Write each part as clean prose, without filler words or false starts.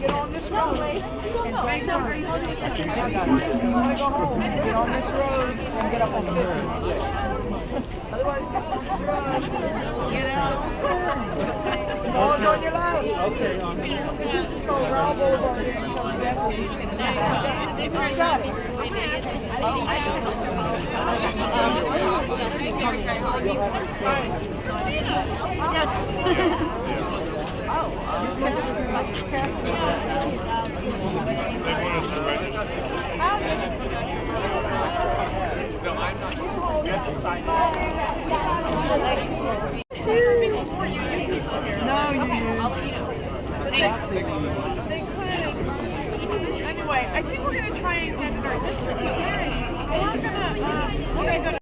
get on this road and don't turn. You want to go home, get on this road and get up on 50. Otherwise, get on this road, get out, turn. Balls on your left. Okay. Go ground balls on your left. Got it. Yes. No, you use. They could. Anyway, I think we're going to try and get in our district, but we're going to go to...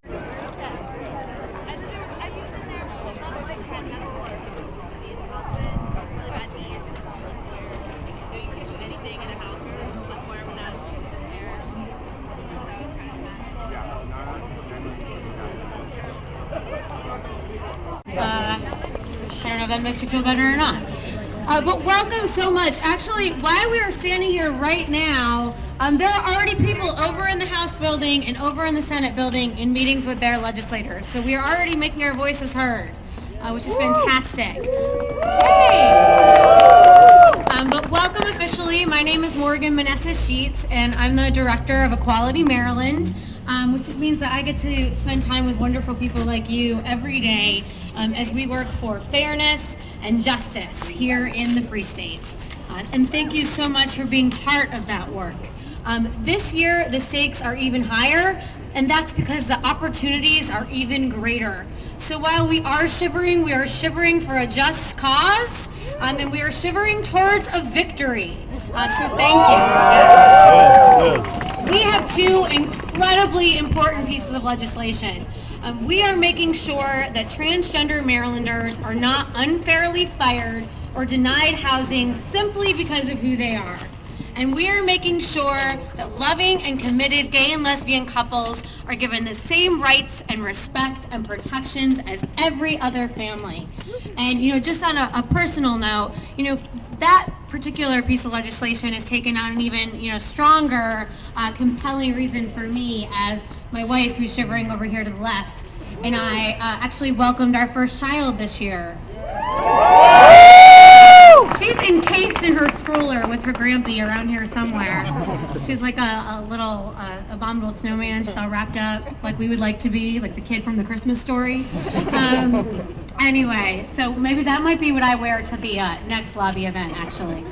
I don't know if that makes you feel better or not. But welcome so much. Actually, while we are standing here right now, there are already people over in the House building and over in the Senate building in meetings with their legislators. So we are already making our voices heard, which is fantastic. Yay! But welcome officially. My name is Morgan Manessa-Sheets, and I'm the Director of Equality Maryland, which just means that I get to spend time with wonderful people like you every day as we work for fairness and justice here in the Free State. And thank you so much for being part of that work. This year, the stakes are even higher, and that's because the opportunities are even greater. So while we are shivering for a just cause, and we are shivering towards a victory. So thank you. Yes. We have two incredibly important pieces of legislation. We are making sure that transgender Marylanders are not unfairly fired or denied housing simply because of who they are. And we are making sure that loving and committed gay and lesbian couples are given the same rights and respect and protections as every other family. And, just on a personal note, that particular piece of legislation has taken on an even, stronger, compelling reason for me as my wife, who's shivering over here to the left, and I actually welcomed our first child this year. She's encased in her stroller with her grampy around here somewhere. She's like a little abominable snowman. She's all wrapped up like we would like to be, like the kid from the Christmas Story. Anyway, so maybe that might be what I wear to the next lobby event, actually.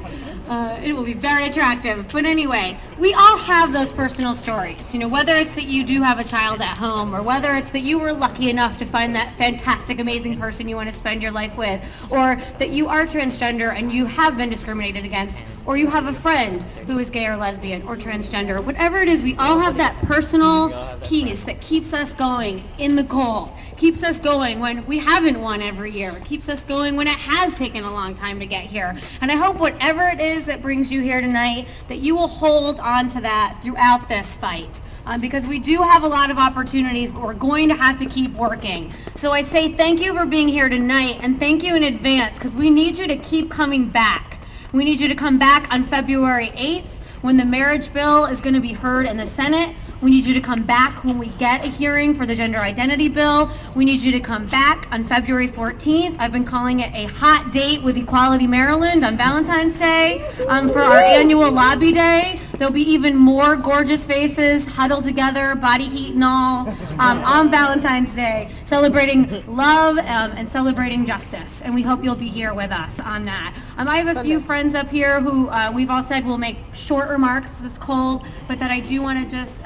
It will be very attractive. But anyway, we all have those personal stories. Whether it's that you do have a child at home, or whether it's that you were lucky enough to find that fantastic, amazing person you want to spend your life with, or that you are transgender and you have been discriminated against, or you have a friend who is gay or lesbian or transgender. Whatever it is, we all have that personal piece that keeps us going in the goal. Keeps us going when we haven't won every year. It keeps us going when it has taken a long time to get here. And I hope whatever it is that brings you here tonight, that you will hold on to that throughout this fight. Because we do have a lot of opportunities, but we're going to have to keep working. So I say thank you for being here tonight, and thank you in advance, because we need you to keep coming back. We need you to come back on February 8th, when the marriage bill is going to be heard in the Senate. We need you to come back when we get a hearing for the gender identity bill. We need you to come back on February 14th. I've been calling it a hot date with Equality Maryland on Valentine's Day for our annual lobby day. There'll be even more gorgeous faces huddled together, body heat and all, on Valentine's Day, celebrating love and celebrating justice. And we hope you'll be here with us on that. I have a few friends up here who we've all said will make short remarks. It's cold, but that I do want to just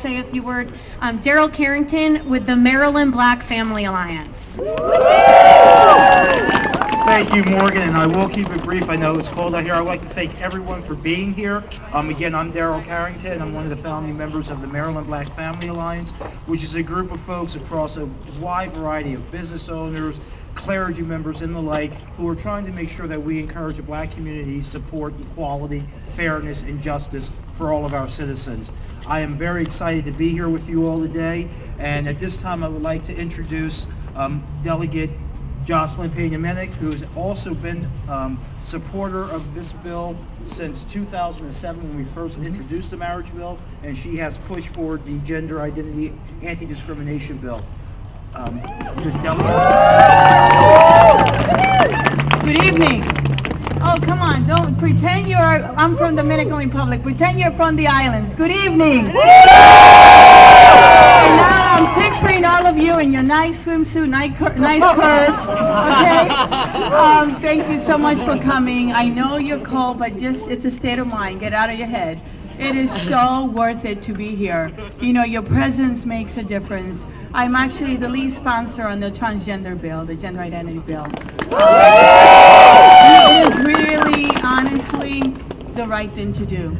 say a few words. Daryl Carrington with the Maryland Black Family Alliance. Thank you, Morgan, and I will keep it brief. I know it's cold out here. I'd like to thank everyone for being here. Again, I'm Daryl Carrington. I'm one of the founding members of the Maryland Black Family Alliance, which is a group of folks across a wide variety of business owners, clergy members, and the like, who are trying to make sure that we encourage the black community to support equality, fairness, and justice for all of our citizens. I am very excited to be here with you all today, and at this time I would like to introduce Delegate Jocelyn Pena-Menick, who has also been supporter of this bill since 2007 when we first introduced the marriage bill, and she has pushed forward the gender identity anti-discrimination bill. Ms. Delegate. Good evening. Oh, come on, don't pretend I'm from the Dominican Republic. Pretend you're from the islands. Good evening. And now I'm picturing all of you in your nice swimsuit, nice curves, okay? Thank you so much for coming. I know you're cold, but it's a state of mind. Get out of your head. It is so worth it to be here. You know, your presence makes a difference. I'm actually the lead sponsor on the transgender bill, the gender identity bill. It is really, honestly, the right thing to do.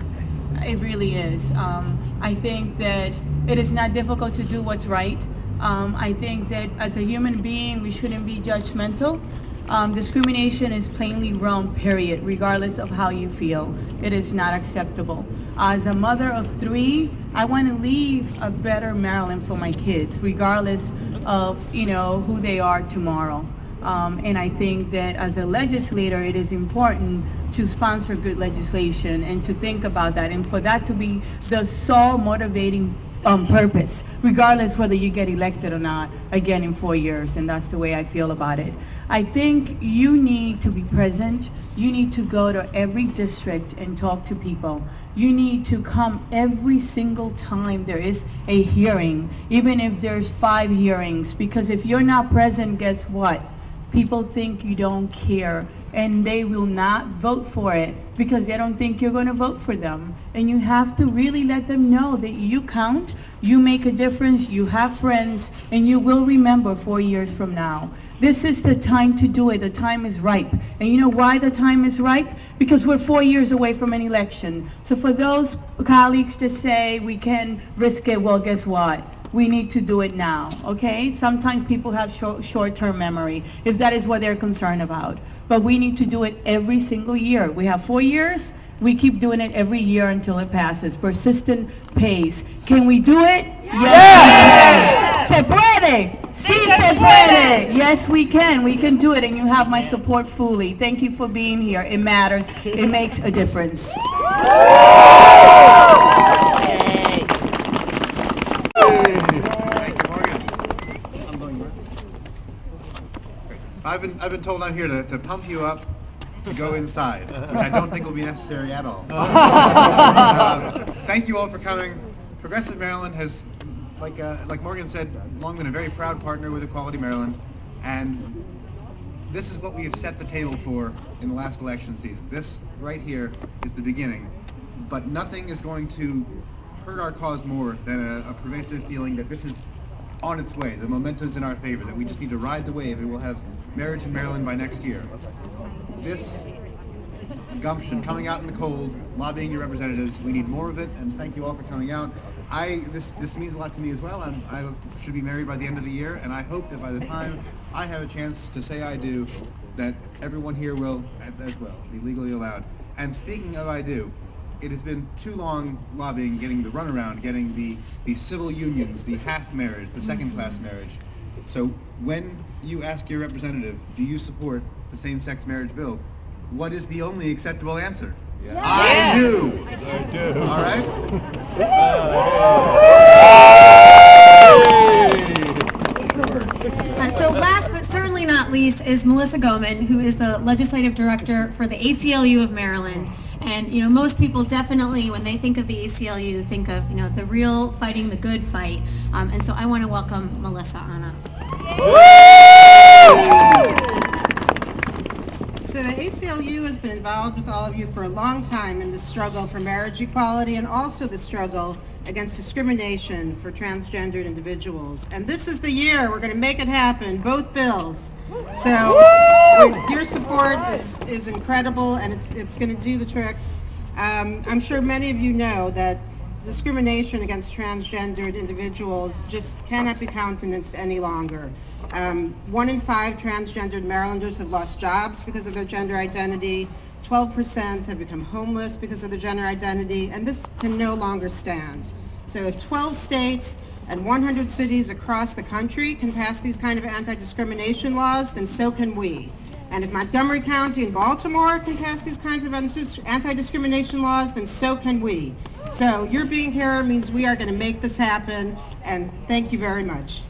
It really is. I think that it is not difficult to do what's right. I think that as a human being, we shouldn't be judgmental. Discrimination is plainly wrong, period, regardless of how you feel. It is not acceptable. As a mother of 3, I want to leave a better Maryland for my kids, regardless of, you know, who they are tomorrow. And I think that as a legislator, it is important to sponsor good legislation and to think about that, and for that to be the sole motivating purpose, regardless whether you get elected or not, again in 4 years, and that's the way I feel about it. I think you need to be present. You need to go to every district and talk to people. You need to come every single time there is a hearing, even if there's 5 hearings, because if you're not present, guess what? People think you don't care, and they will not vote for it because they don't think you're going to vote for them. And you have to really let them know that you count, you make a difference, you have friends, and you will remember 4 years from now. This is the time to do it. The time is ripe. And you know why the time is ripe? Because we're 4 years away from an election. So for those colleagues to say we can risk it, well, guess what? We need to do it now, okay? Sometimes people have short-term memory, if that is what they're concerned about. But we need to do it every single year. We have 4 years. We keep doing it every year until it passes. Persistent pays. Can we do it? Yes! Se puede! Sí se puede! Yes, we can. We can do it, and you have my support fully. Thank you for being here. It matters. It makes a difference. I've been told I'm here to pump you up to go inside, which I don't think will be necessary at all. Thank you all for coming. Progressive Maryland has, like Morgan said, long been a very proud partner with Equality Maryland, and this is what we have set the table for in the last election season. This right here is the beginning, but nothing is going to hurt our cause more than a pervasive feeling that this is on its way. The momentum is in our favor, that we just need to ride the wave, and we'll have marriage in Maryland by next year. This gumption, coming out in the cold, lobbying your representatives, we need more of it, and thank you all for coming out. This means a lot to me as well. I should be married by the end of the year, and I hope that by the time I have a chance to say I do, that everyone here will as well be legally allowed. And speaking of I do, it has been too long lobbying, getting the runaround, getting the civil unions, the half marriage, the second-class marriage. So when you ask your representative, do you support the same-sex marriage bill, what is the only acceptable answer? Yeah. I do. I do. All right? So last but certainly not least is Melissa Goman, who is the legislative director for the ACLU of Maryland. And you know, most people definitely, when they think of the ACLU, think of the real fighting the good fight. And so I want to welcome Melissa on up. So the ACLU has been involved with all of you for a long time in the struggle for marriage equality and also the struggle against discrimination for transgendered individuals. And this is the year we're going to make it happen, both bills. So your support is incredible, and it's going to do the trick. I'm sure many of you know that discrimination against transgendered individuals just cannot be countenanced any longer. 1 in 5 transgendered Marylanders have lost jobs because of their gender identity. 12% have become homeless because of their gender identity, and this can no longer stand. So if 12 states and 100 cities across the country can pass these kind of anti-discrimination laws, then so can we. And if Montgomery County and Baltimore can pass these kinds of anti-discrimination laws, then so can we. So your being here means we are going to make this happen, and thank you very much.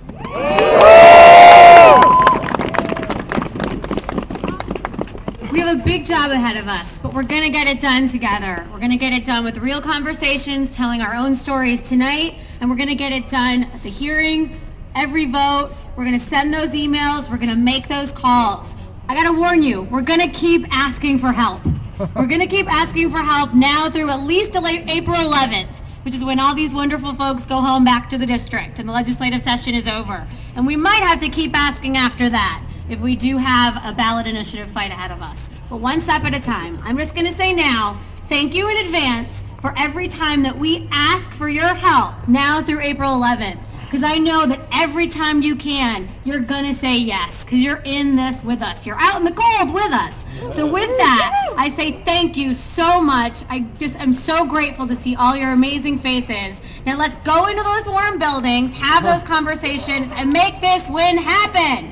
We have a big job ahead of us, but we're going to get it done together. We're going to get it done with real conversations, telling our own stories tonight, and we're going to get it done at the hearing, every vote. We're going to send those emails. We're going to make those calls. I got to warn you, we're going to keep asking for help. We're going to keep asking for help now through at least April 11th, which is when all these wonderful folks go home back to the district and the legislative session is over. And we might have to keep asking after that if we do have a ballot initiative fight ahead of us. But one step at a time. I'm just going to say now, thank you in advance for every time that we ask for your help now through April 11th. Because I know that every time you can, you're going to say yes, because you're in this with us. You're out in the cold with us. So with that, I say thank you so much. I'm so grateful to see all your amazing faces. Now let's go into those warm buildings, have those conversations, and make this win happen.